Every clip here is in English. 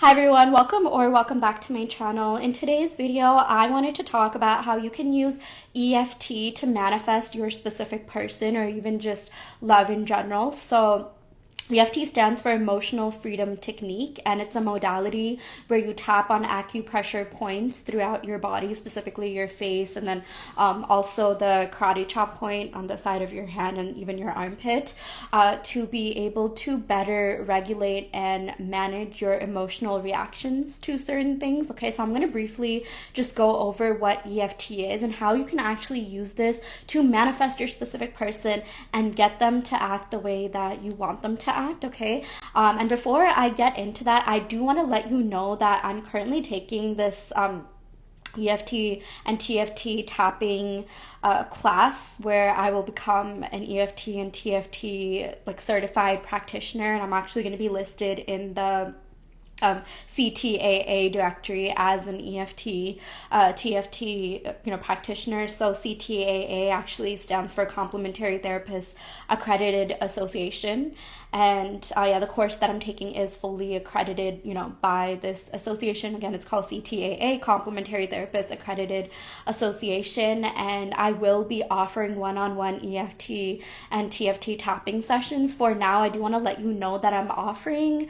Hi everyone, welcome back to my channel. In today's video, I wanted to talk about how you can use EFT to manifest your specific person or even just love in general. So EFT stands for Emotional Freedom Technique, and it's a modality where you tap on acupressure points throughout your body, specifically your face, and then also the karate chop point on the side of your hand and even your armpit, to be able to better regulate and manage your emotional reactions to certain things. Okay, so I'm going to briefly just go over what EFT is and how you can actually use this to manifest your specific person and get them to act the way that you want them to act. Okay, and before I get into that, I do want to let you know that I'm currently taking this EFT and TFT tapping class where I will become an EFT and TFT like certified practitioner, and I'm actually going to be listed in the CTAA directory as an EFT, TFT, practitioner. So CTAA actually stands for Complementary Therapist Accredited Association, and the course that I'm taking is fully accredited, by this association. Again, it's called CTAA, Complementary Therapist Accredited Association, and I will be offering one-on-one EFT and TFT tapping sessions. For now, I do want to let you know that I'm offering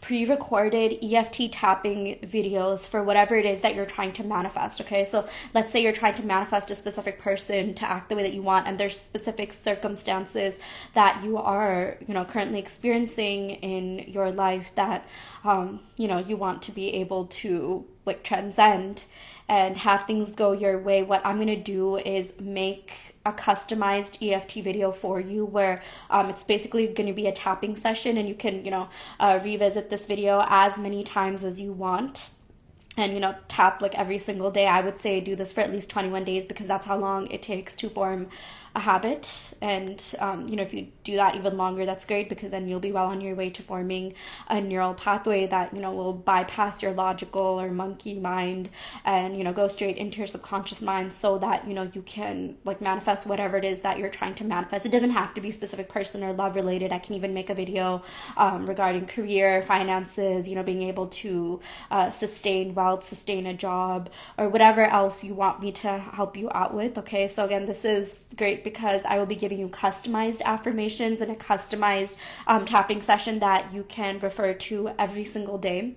pre-recorded EFT tapping videos for whatever it is that you're trying to manifest. Okay, so let's say you're trying to manifest a specific person to act the way that you want, and there's specific circumstances that you are currently experiencing in your life that you want to be able to like transcend and have things go your way. What I'm going to do is make a customized EFT video for you where it's basically going to be a tapping session, and you can revisit this video as many times as you want and tap like every single day. I would say do this for at least 21 days because that's how long it takes to form a habit. And if you do that even longer, that's great, because then you'll be well on your way to forming a neural pathway that will bypass your logical or monkey mind and go straight into your subconscious mind, so that you can like manifest whatever it is that you're trying to manifest. It doesn't have to be specific person or love related. I can even make a video regarding career, finances, being able to sustain wealth, sustain a job, or whatever else you want me to help you out with. Okay, so again, this is great because I will be giving you customized affirmations and a customized tapping session that you can refer to every single day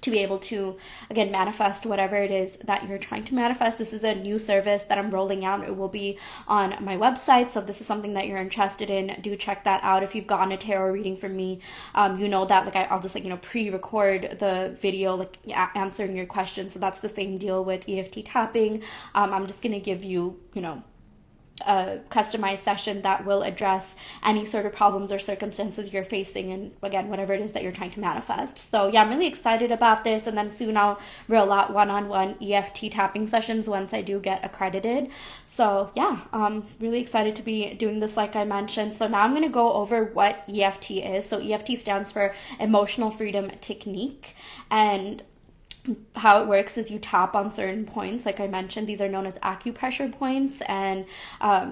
to be able to, again, manifest whatever it is that you're trying to manifest. This is a new service that I'm rolling out. It will be on my website. So if this is something that you're interested in, do check that out. If you've gotten a tarot reading from me, that I'll just pre-record the video, answering your questions. So that's the same deal with EFT tapping. I'm just going to give you, a customized session that will address any sort of problems or circumstances you're facing, and again, whatever it is that you're trying to manifest. So yeah, I'm really excited about this, and then soon I'll roll out one-on-one EFT tapping sessions once I do get accredited. So yeah, really excited to be doing this, like I mentioned. So now I'm going to go over what EFT is. So EFT stands for Emotional Freedom Technique, and how it works is you tap on certain points. Like I mentioned, these are known as acupressure points, and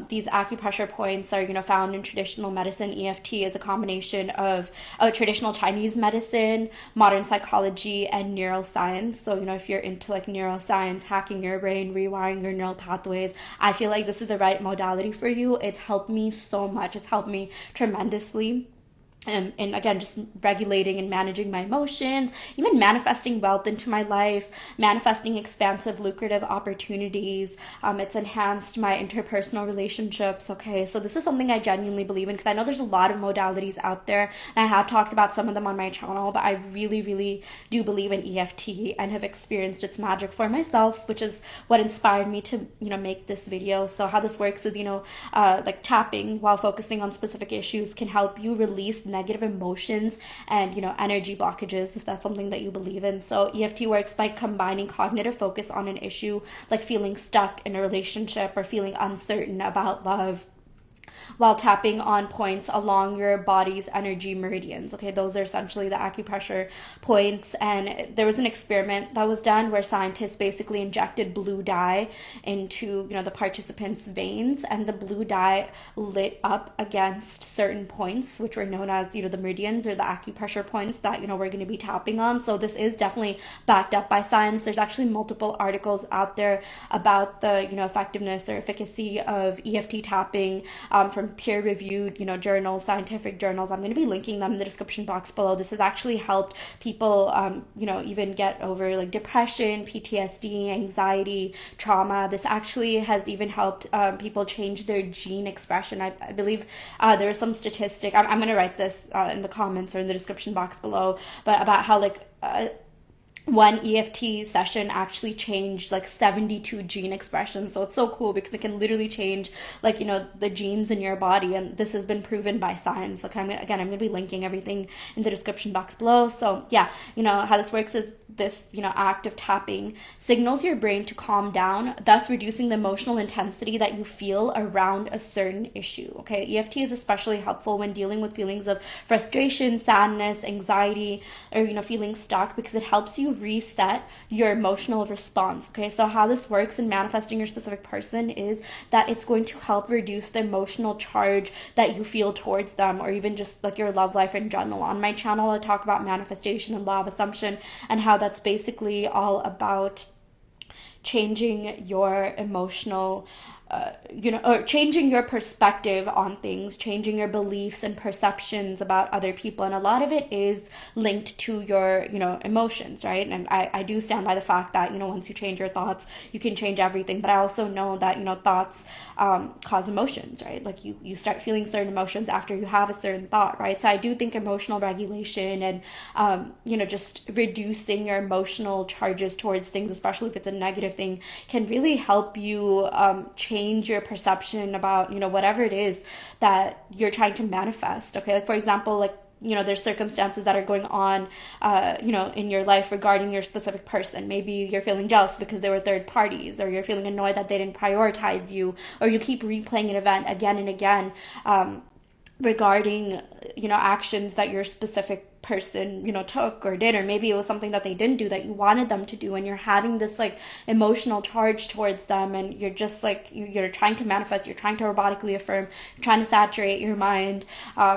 these acupressure points are found in traditional medicine. EFT is a combination of traditional Chinese medicine, modern psychology, and neuroscience. So if you're into like neuroscience, hacking your brain, rewiring your neural pathways, I feel like this is the right modality for you. It's helped me so much. It's helped me tremendously. And again, just regulating and managing my emotions, even manifesting wealth into my life, manifesting expansive, lucrative opportunities. It's enhanced my interpersonal relationships. Okay, so this is something I genuinely believe in, because I know there's a lot of modalities out there, and I have talked about some of them on my channel, but I really, really do believe in EFT and have experienced its magic for myself, which is what inspired me to, make this video. So how this works is, like tapping while focusing on specific issues can help you release negative emotions and energy blockages, if that's something that you believe in. So EFT works by combining cognitive focus on an issue, like feeling stuck in a relationship or feeling uncertain about love, while tapping on points along your body's energy meridians. Okay, those are essentially the acupressure points. And there was an experiment that was done where scientists basically injected blue dye into, the participants' veins, and the blue dye lit up against certain points, which were known as, the meridians or the acupressure points that, we're going to be tapping on. So this is definitely backed up by science. There's actually multiple articles out there about the, effectiveness or efficacy of EFT tapping from peer-reviewed, journals, scientific journals. I'm going to be linking them in the description box below. This has actually helped people, even get over like depression, PTSD, anxiety, trauma. This actually has even helped people change their gene expression. I believe there was some statistic. I'm going to write this in the comments or in the description box below, but about how one EFT session actually changed like 72 gene expressions. So it's so cool because it can literally change the genes in your body. And this has been proven by science. Okay, I'm going to be linking everything in the description box below. So yeah, how this works is this, act of tapping signals your brain to calm down, thus reducing the emotional intensity that you feel around a certain issue. Okay, EFT is especially helpful when dealing with feelings of frustration, sadness, anxiety, or, feeling stuck, because it helps you reset your emotional response. Okay, so how this works in manifesting your specific person is that it's going to help reduce the emotional charge that you feel towards them, or even just like your love life in general. On my channel, I talk about manifestation and law of assumption, and how that's basically all about changing your emotional or changing your perspective on things, changing your beliefs and perceptions about other people. And a lot of it is linked to your, emotions, right? And I do stand by the fact that, once you change your thoughts, you can change everything. But I also know that, thoughts cause emotions, right? Like you start feeling certain emotions after you have a certain thought, right? So I do think emotional regulation and, just reducing your emotional charges towards things, especially if it's a negative thing, can really help you change your perception about, whatever it is that you're trying to manifest. Okay, like for example, there's circumstances that are going on, in your life regarding your specific person. Maybe you're feeling jealous because there were third parties, or you're feeling annoyed that they didn't prioritize you, or you keep replaying an event again and again, regarding, actions that your specific person took or did, or maybe it was something that they didn't do that you wanted them to do, and you're having this emotional charge towards them, and you're just you're trying to manifest, you're trying to robotically affirm, you're trying to saturate your mind,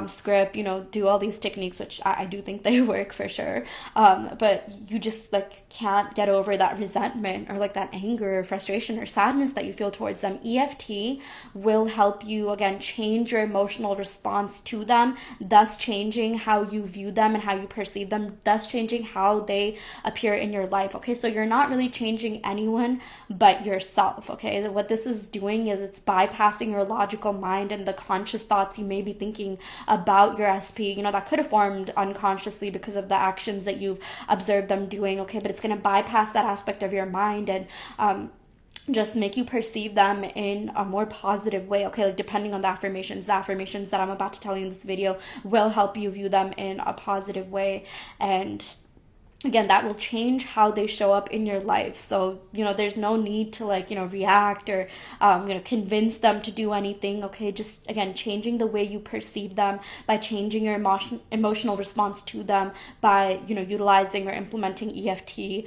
script, do all these techniques, which I do think they work for sure, but you just can't get over that resentment or that anger or frustration or sadness that you feel towards them. EFT will help you again change your emotional response to them, thus changing how you view them and how you perceive them, thus changing how they appear in your life. Okay, so you're not really changing anyone but yourself. Okay, what this is doing is it's bypassing your logical mind and the conscious thoughts you may be thinking about your SP, that could have formed unconsciously because of the actions that you've observed them doing. Okay, but it's going to bypass that aspect of your mind and just make you perceive them in a more positive way. Okay, depending on the affirmations that I'm about to tell you in this video will help you view them in a positive way. And again, that will change how they show up in your life. So, there's no need to react or, convince them to do anything. Okay, just again, changing the way you perceive them by changing your emotional response to them by, utilizing or implementing EFT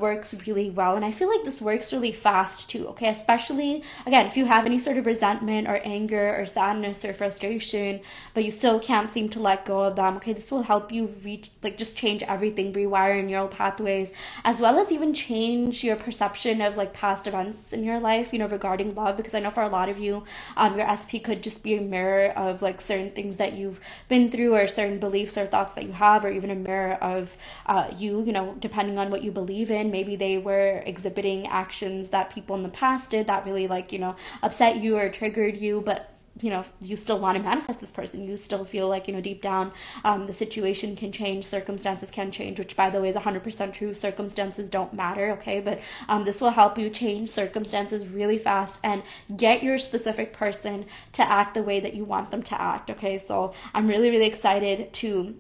works really well. And I feel like this works really fast too. Okay, especially again, if you have any sort of resentment or anger or sadness or frustration, but you still can't seem to let go of them. Okay, this will help you reach, just change everything, rewire neural pathways, as well as even change your perception of past events in your life, regarding love, because I know for a lot of you, your SP could just be a mirror of certain things that you've been through, or certain beliefs or thoughts that you have, or even a mirror of you, depending on what you believe in. Maybe they were exhibiting actions that people in the past did that really upset you or triggered you, but you still want to manifest this person. You still feel deep down, the situation can change, circumstances can change, which by the way is 100% true. Circumstances don't matter. Okay, but this will help you change circumstances really fast and get your specific person to act the way that you want them to act. Okay, so I'm really, really excited to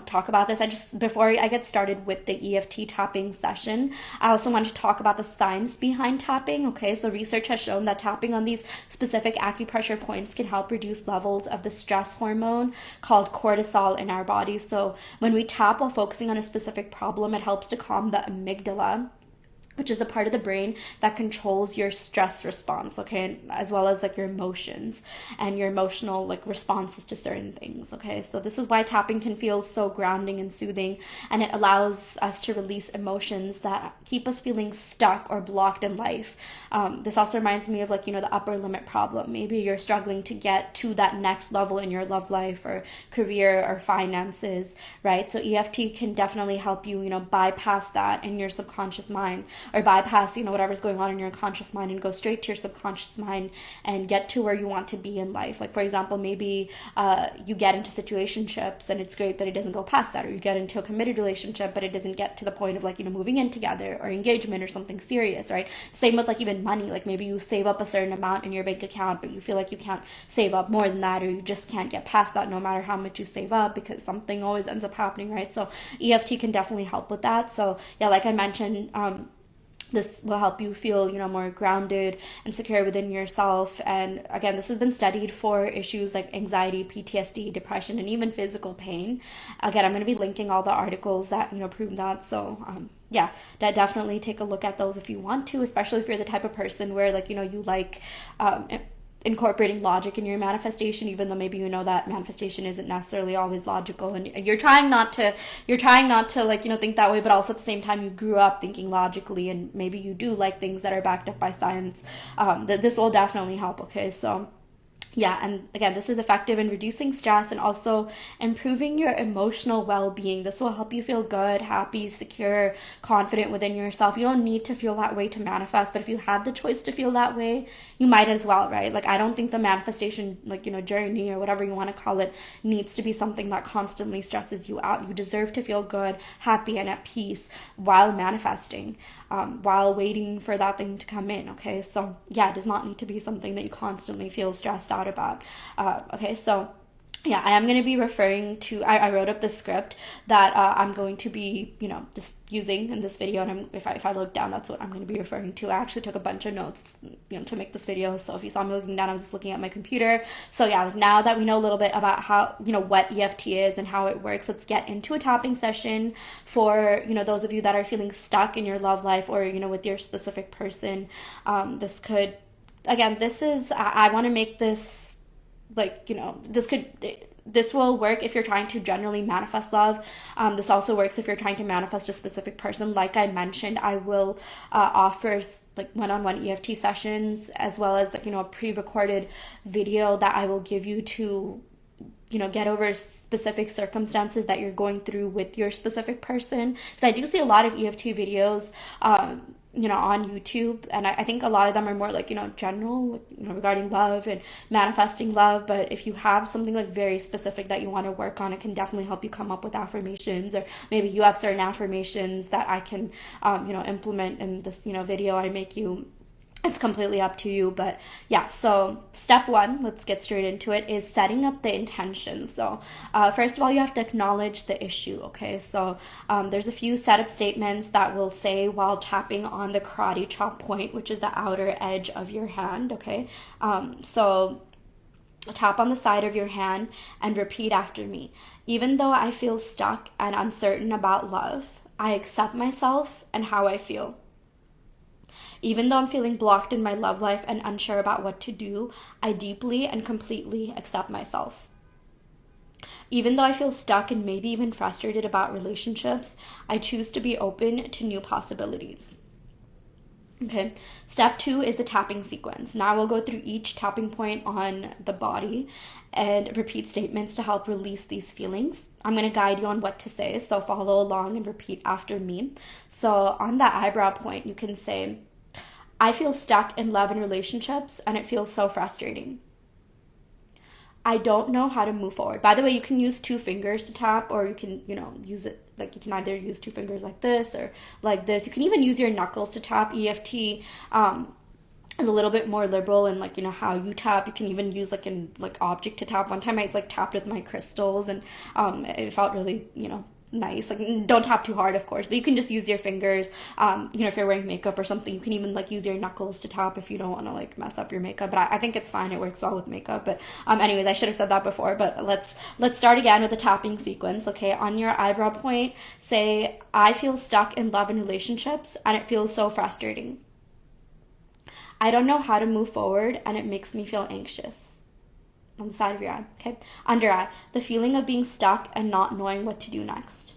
talk about this. Before I get started with the EFT tapping session, I also want to talk about the science behind tapping. Okay, so research has shown that tapping on these specific acupressure points can help reduce levels of the stress hormone called cortisol in our body. So when we tap while focusing on a specific problem, it helps to calm the amygdala, which is the part of the brain that controls your stress response, okay, as well as like your emotions and your emotional like responses to certain things, okay. So this is why tapping can feel so grounding and soothing, and it allows us to release emotions that keep us feeling stuck or blocked in life. This also reminds me of like, the upper limit problem. Maybe you're struggling to get to that next level in your love life or career or finances, right? So EFT can definitely help you, bypass that in your subconscious mind, or bypass, whatever's going on in your conscious mind and go straight to your subconscious mind and get to where you want to be in life. Like, for example, maybe you get into situationships and it's great, but it doesn't go past that. Or you get into a committed relationship, but it doesn't get to the point of like, moving in together or engagement or something serious, right? Same with like even money. Like maybe you save up a certain amount in your bank account, but you feel like you can't save up more than that, or you just can't get past that no matter how much you save up, because something always ends up happening, right? So EFT can definitely help with that. So yeah, like I mentioned, this will help you feel, more grounded and secure within yourself. And again, this has been studied for issues like anxiety, PTSD, depression, and even physical pain. Again, I'm going to be linking all the articles that, prove that. So, yeah, definitely take a look at those if you want to, especially if you're the type of person where like, you like, incorporating logic in your manifestation, even though maybe that manifestation isn't necessarily always logical, and you're trying not to like think that way, but also at the same time you grew up thinking logically, and maybe you do like things that are backed up by science. This will definitely help. Okay, so yeah, and again, this is effective in reducing stress and also improving your emotional well-being. This will help you feel good, happy, secure, confident within yourself. You don't need to feel that way to manifest, but if you had the choice to feel that way, you might as well, right? Like, I don't think the manifestation, like, journey or whatever you want to call it, needs to be something that constantly stresses you out. You deserve to feel good, happy, and at peace while manifesting, while waiting for that thing to come in, okay? So yeah, it does not need to be something that you constantly feel stressed out about. Okay, so yeah, I am going to be referring to, I wrote up the script that I'm going to be, just using in this video. And if I look down, that's what I'm going to be referring to. I actually took a bunch of notes, to make this video. So if you saw me looking down, I was just looking at my computer. So yeah, like now that we know a little bit about how, what EFT is and how it works, let's get into a tapping session for, those of you that are feeling stuck in your love life or, with your specific person. This could, again, I want to make this, like, this will work if you're trying to generally manifest love. This also works if you're trying to manifest a specific person. Like I mentioned, I will offer like one-on-one EFT sessions, as well as like, a pre-recorded video that I will give you to, get over specific circumstances that you're going through with your specific person. Because I do see a lot of EFT videos, on YouTube, and I think a lot of them are more like, general, regarding love and manifesting love. But if you have something like very specific that you want to work on, it can definitely help you come up with affirmations, or maybe you have certain affirmations that I can, implement in this, video I make you. It's completely up to you. But yeah, so step one, let's get straight into it, is setting up the intention. So first of all, you have to acknowledge the issue, okay? So there's a few setup statements that we'll say while tapping on the karate chop point, which is the outer edge of your hand, okay? So tap on the side of your hand and repeat after me. Even though I feel stuck and uncertain about love, I accept myself and how I feel. Even though I'm feeling blocked in my love life and unsure about what to do, I deeply and completely accept myself. Even though I feel stuck and maybe even frustrated about relationships, I choose to be open to new possibilities. Okay, step 2 is the tapping sequence. Now we'll go through each tapping point on the body and repeat statements to help release these feelings. I'm going to guide you on what to say, so follow along and repeat after me. So on the eyebrow point, you can say, I feel stuck in love and relationships, and it feels so frustrating. I don't know how to move forward. By the way, you can use 2 fingers to tap, or you can, use it, like you can either use 2 fingers like this or like this. You can even use your knuckles to tap. EFT is a little bit more liberal in like, how you tap. You can even use like an like object to tap. One time I like tapped with my crystals, and it felt really, nice. Like, don't tap too hard, of course, but you can just use your fingers. If you're wearing makeup or something, you can even like use your knuckles to tap if you don't want to like mess up your makeup. But I think it's fine. It works well with makeup. But anyways, I should have said that before. But let's start again with the tapping sequence. Okay, on your eyebrow point, say, I feel stuck in love and relationships, and it feels so frustrating. I don't know how to move forward, and it makes me feel anxious. On the side of your eye, okay? Under eye, the feeling of being stuck and not knowing what to do next.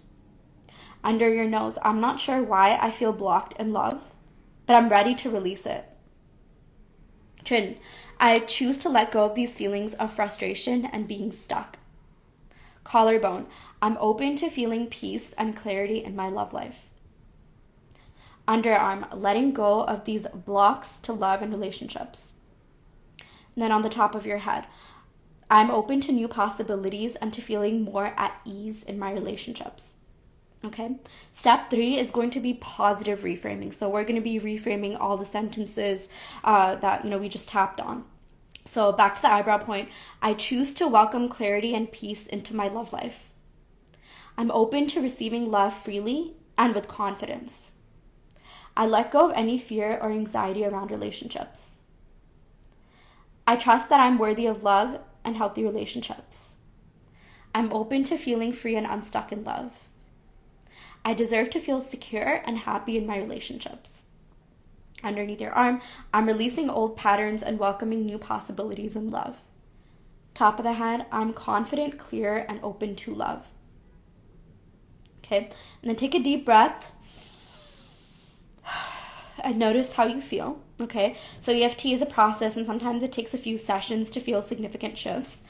Under your nose, I'm not sure why I feel blocked in love, but I'm ready to release it. Chin, I choose to let go of these feelings of frustration and being stuck. Collarbone, I'm open to feeling peace and clarity in my love life. Underarm, letting go of these blocks to love and relationships. And then on the top of your head, I'm open to new possibilities and to feeling more at ease in my relationships. Okay. Step 3 is going to be positive reframing. So we're going to be reframing all the sentences that, we just tapped on. So back to the eyebrow point, I choose to welcome clarity and peace into my love life. I'm open to receiving love freely and with confidence. I let go of any fear or anxiety around relationships. I trust that I'm worthy of love and healthy relationships. I'm open to feeling free and unstuck in love. I deserve to feel secure and happy in my relationships. Underneath your arm, I'm releasing old patterns and welcoming new possibilities in love. Top of the head, I'm confident, clear, and open to love. Okay, and then take a deep breath and notice how you feel. Okay, so EFT is a process, and sometimes it takes a few sessions to feel significant shifts.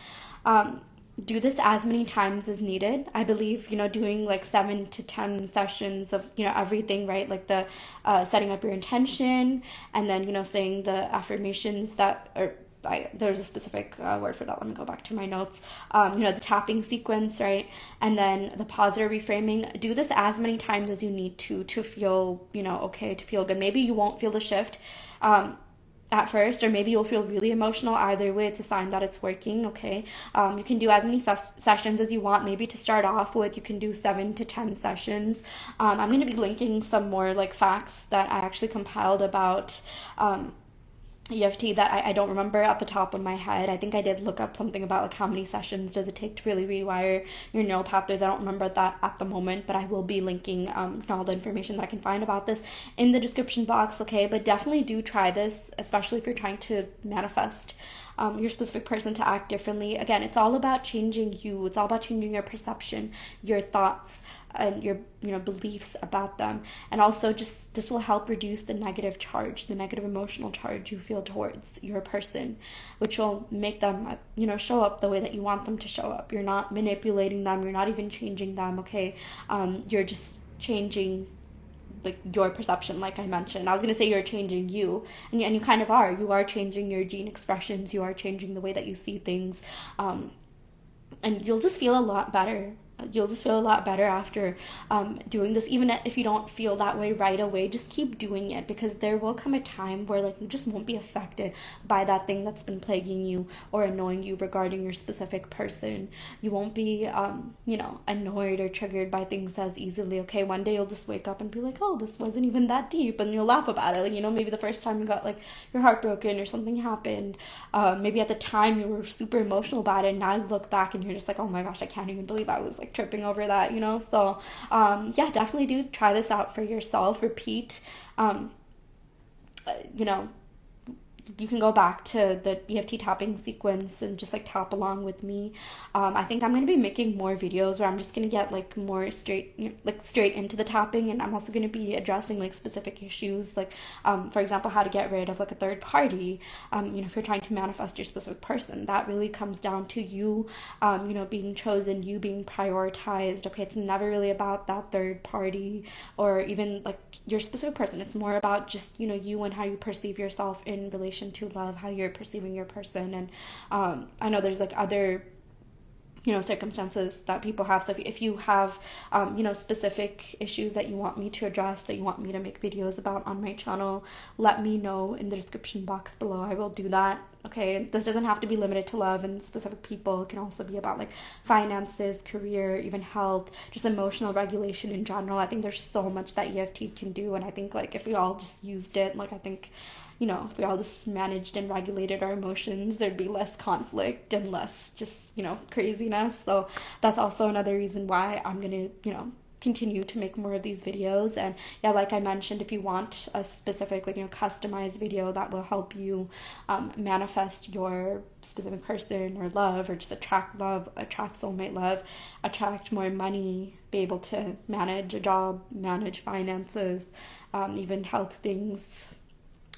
Do this as many times as needed. I believe, doing like 7 to 10 sessions of, everything, right? Like the setting up your intention, and then, saying the affirmations that are, there's a specific word for that. Let me go back to my notes. The tapping sequence, right? And then the positive reframing. Do this as many times as you need to feel, okay, to feel good. Maybe you won't feel the shift at first, or maybe you'll feel really emotional. Either way, it's a sign that it's working, okay? You can do as many sessions as you want. Maybe to start off with, you can do 7 to 10 sessions. I'm going to be linking some more like facts that I actually compiled about EFT that I don't remember at the top of my head. I think I did look up something about like how many sessions does it take to really rewire your neural pathways. I don't remember that at the moment, but I will be linking all the information that I can find about this in the description box, okay? But definitely do try this, especially if you're trying to manifest your specific person to act differently. Again, it's all about changing you. It's all about changing your perception, your thoughts, and your beliefs about them. And also just this will help reduce the negative charge, the negative emotional charge you feel towards your person, which will make them show up the way that you want them to show up. You're not manipulating them, you're not even changing them, okay? You're just changing like your perception, like I mentioned. I was going to say you're changing you, and you kind of are. You are changing your gene expressions, you are changing the way that you see things, and you'll just feel a lot better. You'll just feel a lot better after doing this. Even if you don't feel that way right away, just keep doing it, because there will come a time where like you just won't be affected by that thing that's been plaguing you or annoying you regarding your specific person. You won't be annoyed or triggered by things as easily, okay? One day you'll just wake up and be like, oh, this wasn't even that deep, and you'll laugh about it. Like, maybe the first time you got like your heart broken or something happened, maybe at the time you were super emotional about it, and now you look back and you're just like, oh my gosh, I can't even believe I was like tripping over that, so definitely do try this out for yourself. Repeat. You can go back to the EFT tapping sequence and just like tap along with me. I think I'm going to be making more videos where I'm just going to get like more straight into the tapping, and I'm also going to be addressing like specific issues, like for example, how to get rid of like a third party. If you're trying to manifest your specific person, that really comes down to you being chosen, you being prioritized, okay? It's never really about that third party or even like your specific person. It's more about just you and how you perceive yourself in relation to love, how you're perceiving your person. And I know there's like other circumstances that people have. So if you have, specific issues that you want me to address, that you want me to make videos about on my channel, let me know in the description box below. I will do that. Okay, this doesn't have to be limited to love and specific people. It can also be about like finances, career, even health, just emotional regulation in general. I think there's so much that EFT can do, and I think like if we all just used it, like I think, if we all just managed and regulated our emotions, there'd be less conflict and less just, craziness. So that's also another reason why I'm gonna, continue to make more of these videos. And yeah, like I mentioned, if you want a specific customized video that will help you manifest your specific person or love, or just attract love, attract soulmate love, attract more money, be able to manage a job, manage finances, even health things,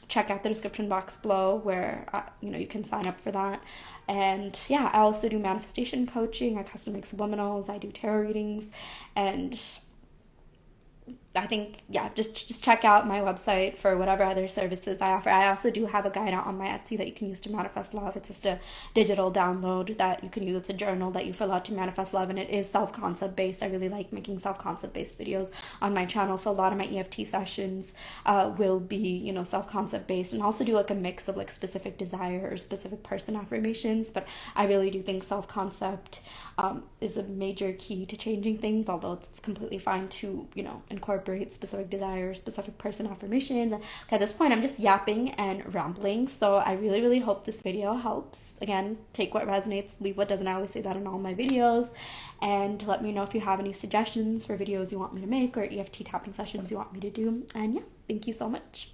check out the description box below where you can sign up for that. And yeah, I also do manifestation coaching, I custom make subliminals, I do tarot readings, and I think, yeah, just check out my website for whatever other services I offer. I also do have a guide out on my Etsy that you can use to manifest love. It's just a digital download that you can use. It's a journal that you fill out to manifest love, and it is self-concept based. I really like making self-concept based videos on my channel. So a lot of my EFT sessions will be, self-concept based, and also do like a mix of like specific desire or specific person affirmations. But I really do think self-concept is a major key to changing things, although it's completely fine to, incorporate specific desires, specific person affirmations. And at this point, I'm just yapping and rambling. So I really, really hope this video helps. Again, take what resonates, leave what doesn't. I always say that in all my videos. And let me know if you have any suggestions for videos you want me to make or EFT tapping sessions you want me to do. And yeah, thank you so much.